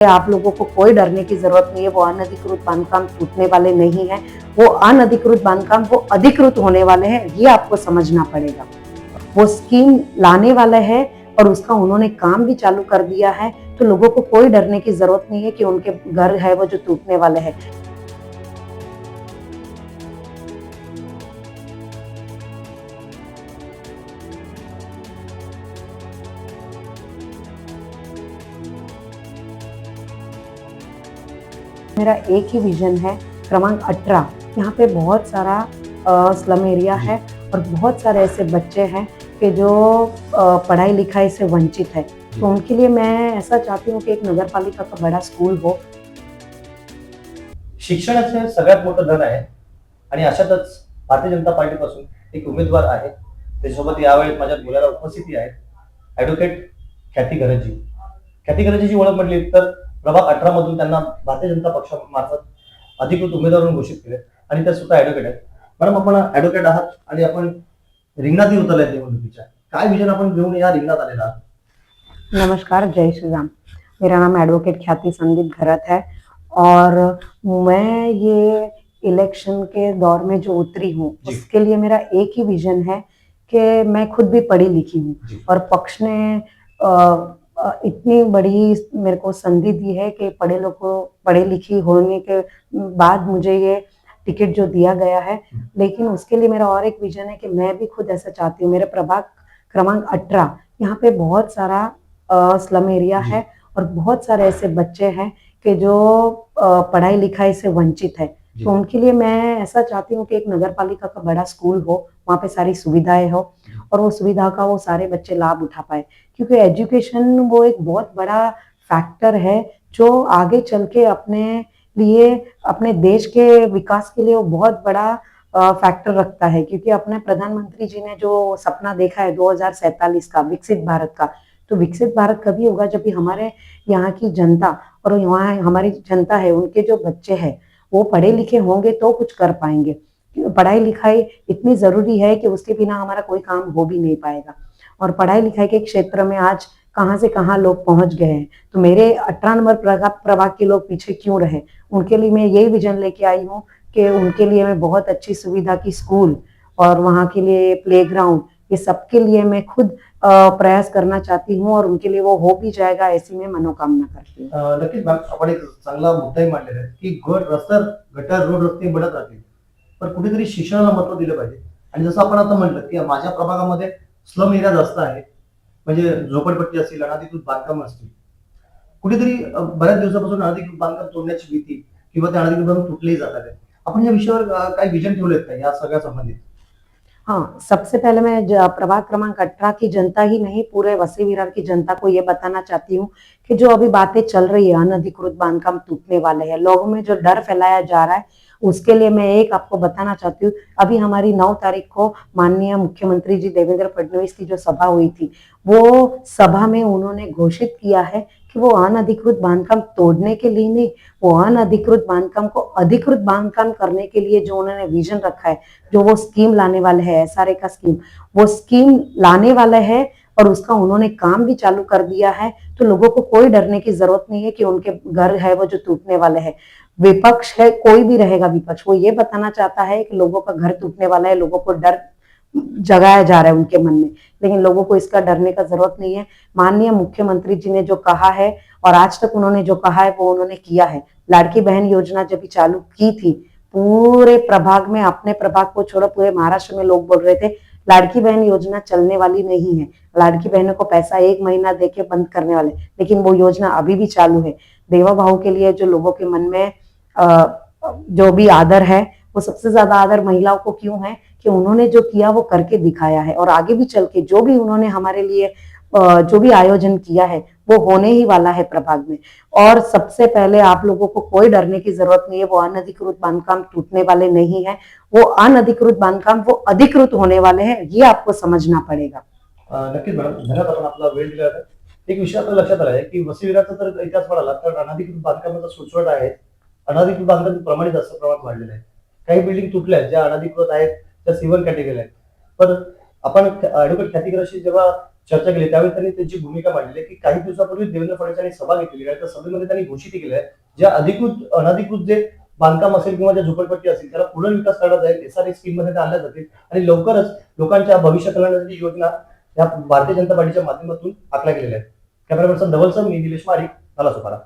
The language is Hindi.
आप लोगों को कोई डरने की जरूरत नहीं है। वो अनधिकृत बांधकाम टूटने वाले नहीं है। वो अनधिकृत बांधकाम वो अधिकृत होने वाले हैं, ये आपको समझना पड़ेगा। वो स्कीम लाने वाला है और उसका उन्होंने काम भी चालू कर दिया है, तो लोगों को कोई डरने की जरूरत नहीं है कि उनके घर है वो जो टूटने वाले हैं। मेरा एक ही विजन है, क्रमांक 18। यहाँ पे बहुत सारा स्लम एरिया है और बहुत सारे ऐसे बच्चे हैं कि जो पढ़ाई लिखाई से वंचित है। तो उनके लिए मैं ऐसा चाहती हूँ कि एक नगर पालिका का बड़ा स्कूल हो। शिक्षणाचे सगळ्यात मोठं धन आहे आणि अशातच भारतीय जनता पार्टीपासून एक उमेदवार आहे. त्याच्यासोबत यावेळेस माझ्या बोलायला उपस्थिती आहेत ॲडव्होकेट ख्याती गरजी. ख्याती गरजेची ओळख म्हटली तर प्रभाग 18 मधून त्यांना भारतीय जनता पक्षामार्फत अधिकृत उमेदवार म्हणून घोषित केले आणि त्या स्वतः ॲडव्होकेट आहेत. मॅडम, आपण ॲडव्होकेट आहात आणि आपण रिंगणातही उतरलाय निवडणुकीच्या. काय विजन आपण घेऊन या रिंगणात आलेला आहात? नमस्कार, जय श्री राम। मेरा नाम एडवोकेट ख्याति संदीप घरत है और मैं ये इलेक्शन के दौर में जो उतरी हूँ उसके लिए मेरा एक ही विजन है कि मैं खुद भी पढ़ी लिखी हूँ और पक्ष ने इतनी बड़ी मेरे को संधि दी है कि पढ़े लिखी होने के बाद मुझे ये टिकट जो दिया गया है। लेकिन उसके लिए मेरा और एक विजन है कि मैं भी खुद ऐसा चाहती हूँ। मेरे प्रभाग क्रमांक 18, यहाँ पे बहुत सारा स्लम एरिया है और बहुत सारे ऐसे बच्चे हैं कि जो पढ़ाई लिखाई से वंचित है। तो उनके लिए मैं ऐसा चाहती हूँ कि एक नगर पालिका का बड़ा स्कूल हो, वहाँ पे सारी सुविधाएं हो और वो सुविधा का वो सारे बच्चे लाभ उठा पाए, क्योंकि एजुकेशन वो एक बहुत बड़ा फैक्टर है जो आगे चल के अपने लिए, अपने देश के विकास के लिए वो बहुत बड़ा फैक्टर रखता है। क्योंकि अपने प्रधानमंत्री जी ने जो सपना देखा है 2047 का विकसित भारत का, तो विकसित भारत कभी होगा जब भी हमारे यहाँ की जनता और यहाँ हमारी जनता है, उनके जो बच्चे हैं वो पढ़े लिखे होंगे तो कुछ कर पाएंगे। पढ़ाई लिखाई इतनी जरूरी है कि उसके बिना हमारा कोई काम हो भी नहीं पाएगा। और पढ़ाई लिखाई के क्षेत्र में आज कहाँ से कहाँ लोग पहुंच गए हैं, तो मेरे 18 नंबर प्रभाग के लोग पीछे क्यों रहे। उनके लिए मैं यही विजन लेके आई हूँ कि उनके लिए मैं बहुत अच्छी सुविधा की स्कूल और वहाँ के लिए प्लेग्राउंड, ये सबके लिए मैं खुद प्रयास करना चाहती हूँ और उनके लिए वो हो भी जाएगा, ऐसी मैं मनोकामना करती हूँ। नक्कीच मॅम, आपण एक चांगला मुद्दाही मांडलेला आहे की गटार रोड रस्ते बनत राहतील, पण कुठेतरी शिक्षणाला महत्व दिलं पाहिजे. आणि जसं आपण आता म्हटलं की माझ्या प्रभागामध्ये स्लम एरिया जास्त आहे, म्हणजे झोपडपट्टी असतील, अनधिकृत बांधकाम असतील. कुठेतरी बऱ्याच दिवसापासून अनधिकृत बांधकाम तोडण्याची भीती किंवा त्या अनधिकृत बांधकाम तुटलेही जातात आहे. आपण या विषयावर काही विजन ठेवलेत का या सगळ्या संबंधित? हाँ, सबसे पहले मैं प्रभाग क्रमांक 18 की जनता ही नहीं, पूरे वसी विरार की जनता को ये बताना चाहती हूँ कि जो अभी बातें चल रही है अनधिकृत बांधकाम टूटने वाले हैं, लोगों में जो डर फैलाया जा रहा है, उसके लिए मैं एक आपको बताना चाहती हूँ। अभी हमारी 9 तारीख को माननीय मुख्यमंत्री जी देवेंद्र फडणवीस की जो सभा हुई थी, वो सभा में उन्होंने घोषित किया है कि वो अनधिकृत बांधकाम तोड़ने के लिए नहीं, वो अनधिकृत बांधकाम को अधिकृत बांधकाम करने के लिए जो उन्होंने विजन रखा है, जो वो स्कीम लाने वाले हैं, एसआरए का स्कीम, वो स्कीम लाने वाला है और उसका उन्होंने काम भी चालू कर दिया है। तो लोगों को कोई डरने की जरूरत नहीं है कि उनके घर है वो जो टूटने वाले हैं। विपक्ष है, कोई भी रहेगा विपक्ष, वो ये बताना चाहता है कि लोगों का घर टूटने वाला है, लोगों को डर जगाया जा रहा है उनके मन में, लेकिन लोगों को इसका डरने का जरूरत नहीं है। माननीय मुख्यमंत्री जी ने जो कहा है और आज तक उन्होंने जो कहा है वो उन्होंने किया है। लाड़की बहन योजना जब चालू की थी, पूरे प्रभाग में, अपने प्रभाग को छोड़ो पूरे महाराष्ट्र में लोग बोल रहे थे लाड़की बहन योजना चलने वाली नहीं है, लाड़की बहनों को पैसा 1 महीना देके बंद करने वाले, लेकिन वो योजना अभी भी चालू है। देवा भाव के लिए जो लोगों के मन में जो भी आदर है, वो सबसे ज्यादा आदर महिलाओं को क्यों है कि उन्होंने जो किया वो करके दिखाया है और आगे भी चल के जो भी उन्होंने हमारे लिए जो भी आयोजन किया है वो होने ही वाला है प्रभाग में। और सबसे पहले आप लोगों को कोई डरने की जरूरत नहीं है, वो अनधिकृत बांधकाम टूटने वाले नहीं है, वो अनधिकृत बांधकाम वो अधिकृत होने वाले हैं, ये आपको समझना पड़ेगा। नक्कीच मॅडम, धन्यवाद आपण आपला वेळ दिला. एक विषय आपल्या लक्षात आला आहे की वसई विरारचा तर इतिहास पडाला तर अनधिकृत बांधकामाचा सुळसुळाट आहे. अनधिकृत बांधकाम प्रमाणे जास्त प्रमाणात वाढलेलं आहे. काही बिल्डिंग तुटल्या आहेत ज्या अनधिकृत आहेत, त्या सिव्हर कॅटेगरी आहेत. पण आपण ॲडव्होकेट ख्यातिग्रशी जेव्हा चर्चा केली त्यावेळी त्यांनी त्यांची भूमिका मांडली आहे की काही दिवसापूर्वी देवेंद्र फडणवीस यांनी सभा घेतलेली आहे. त्या सभेमध्ये त्यांनी घोषित केलं आहे ज्या अधिकृत अनधिकृत जे बांधकाम असेल किंवा ज्या झोपडपट्टी असेल त्याला पुनर्विकास करण्यात जाईल, SRA स्कीम मध्ये त्या आणल्या जातील आणि लवकरच लोकांच्या भविष्य कल्याणासाठी योजना या भारतीय जनता पार्टीच्या माध्यमातून आखल्या गेलेल्या आहेत. कॅमेरा पर्सन धवलसह मी निलेश माळी, नालासोपारा.